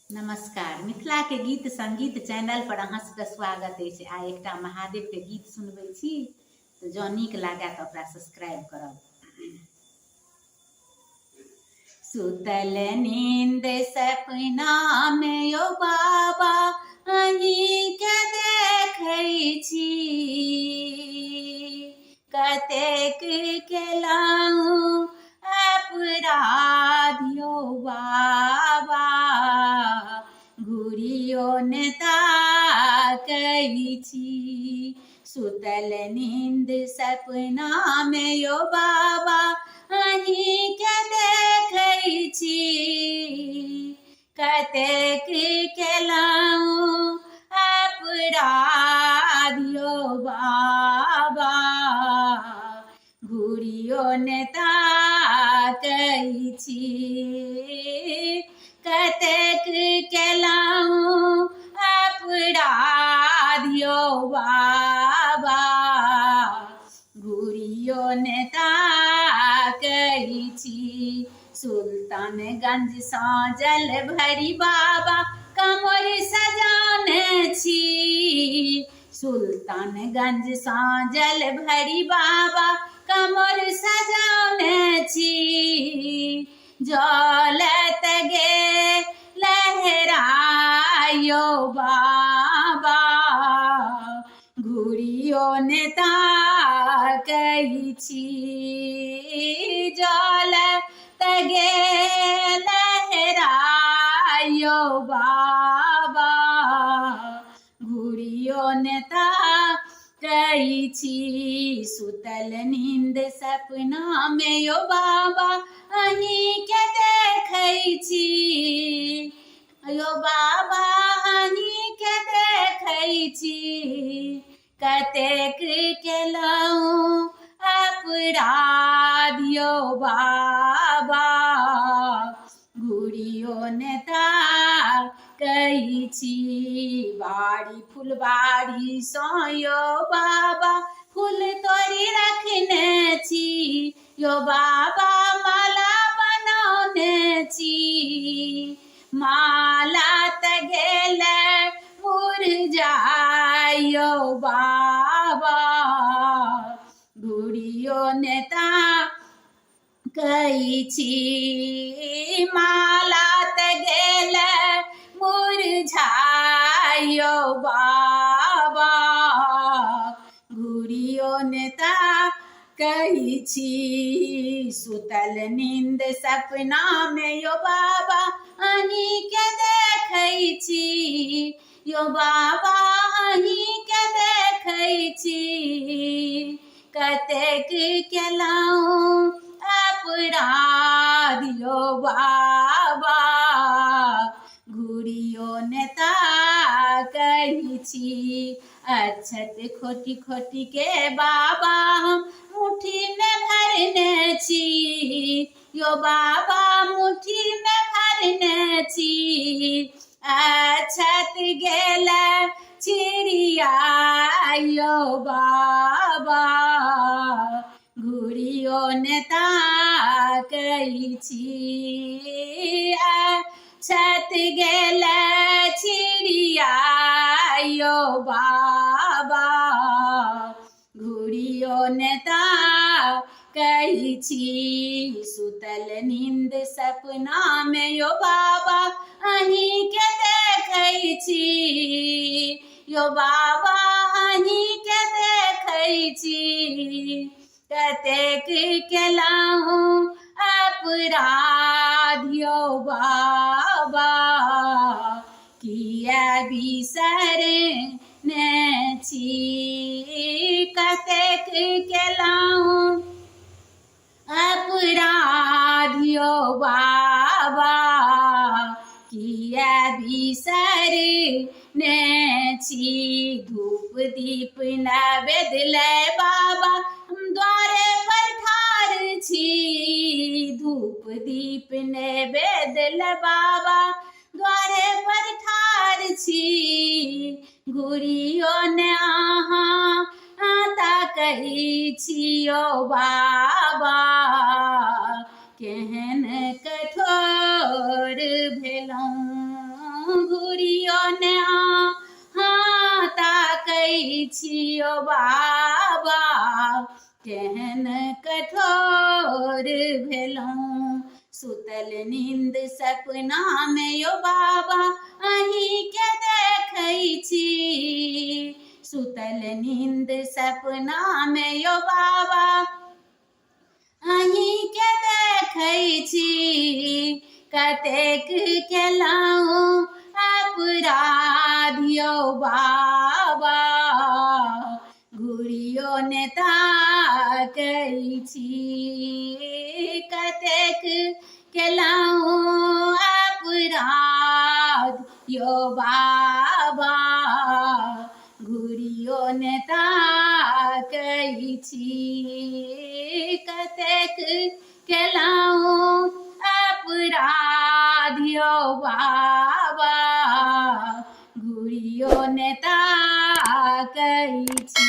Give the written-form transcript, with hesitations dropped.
नमस्कार। मिथिला के गीत संगीत चैनल पर अहाँ सबके स्वागत अछि। आ एकटा महादेव के गीत सुनबै छी, तो जँ नीक लागे तो ओकरा सब्सक्राइब करब। सुतल नींद सपना में यो बाबा अहीं के देखै छी, कतेक केलहुँ अपराध यो बाबा, घुरियो ने ताकै छी। सुतल नींद सपना में यो बाबा अहीं के देखै छी, कतेक केलहुँ अपराध यो बाबा, घुरियो ने ताकै छी। कतेक केलहुँ अपराध यो बाबा, घुरियो ने ताकै छी। सुल्तानगंज सँ जल भरी बाबा कमर सजाने छी, सुल्तानगंज सँ जल भरी बाबा कमर सजाने छी। जलत गे लहरायो बाबा, घुरियो ने ताकै छी। जलत गे लहरायो बाबा, घुरियो ने ताकै छी। सुतल नींद सपना में यो बाबा अहीं के देखै छी, यो बाबा अहीं के देखै छी। कतेक केलहुँ अपराध यो बाबा, घुरियो ने ताकै छी। बाड़ी फुलबाड़ी सँ यो बाबा फूल तोड़ी रखने छी, यो बाबा माला बनौने छी। माला त गेल मुरझायो बाबा, घुरियो ने ताकै छी। माला त गेल मुरझायो बाबा, घुरियो ने ताकै छी। सुतल नींद सपना में यो बाबा अहीं के देखै छी, यो बाबा अहीं के देखै छी। कतेक केलहुँ अपराध यो बाबा, घुरियो ने ताकै छी। अक्षत खोटी खोटी के बाबा हम मुट्ठी में भरने छी, यो बाबा मुट्ठी में भरने छी। अक्षत गेल चिड़िया यो बाबा, घुरियो ने ताकै छी। अक्षत गेल चिड़िया यो बाबा, घुरियो ने ताकै छी। सुतल नींद सपना में यो बाबा अहीं के देखै छी, यो बाबा अहीं के देखै छी। कतेक केलहुँ अपराध यो बाबा, किया बिसरने छी। कतेक केलहुँ अपराध यो बाबा, किया बिसरने छी। धूप दीप नैवेद्य लै बाबा द्वारे पर ठाढ़ छी, धूप दीप नैवेद्य लै बाबा द्वारे पर ठाढ़ छी। घुरियो ने अहाँ ताकै छी यो बाबा, केहन कठोर भेलहुँ छियो बाबा केहन कठोर भेलहुँ सुतल नींद सपना में यो बाबा अहीं के देखै छी सुतल नींद सपना में यो बाबा अहीं के देखै छी कतेक केलहुँ अपराध यो बाबा घुरियो ने ताकै छी कतेक केलहुँ अपराध यो बाबा घुरियो ने ताकै छी कतेक केलहुँ अपराध यो बाबा घुरियो ने ताकै छी।